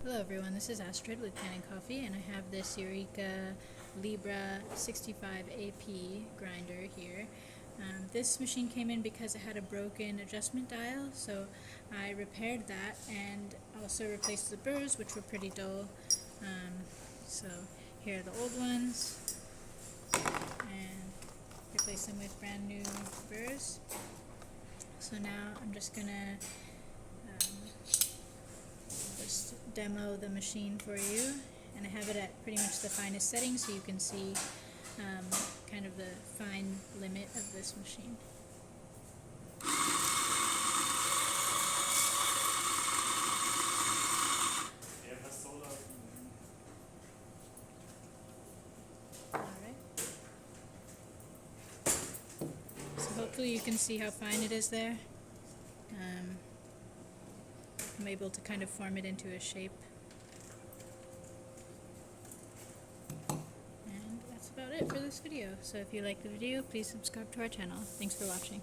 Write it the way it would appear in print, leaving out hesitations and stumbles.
Hello everyone, this is Astrid with Kanen Coffee, and I have this Eureka Libra 65 AP grinder here. This machine came in because it had a broken adjustment dial, so I repaired that and also replaced the burrs, which were pretty dull. So here are the old ones, and replace them with brand new burrs. So now I'm just gonna just demo the machine for you, and I have it at pretty much the finest setting so you can see kind of the fine limit of this machine. Alright. So hopefully you can see how fine it is there. I'm able to kind of form it into a shape. And that's about it for this video. So if you like the video, please subscribe to our channel. Thanks for watching.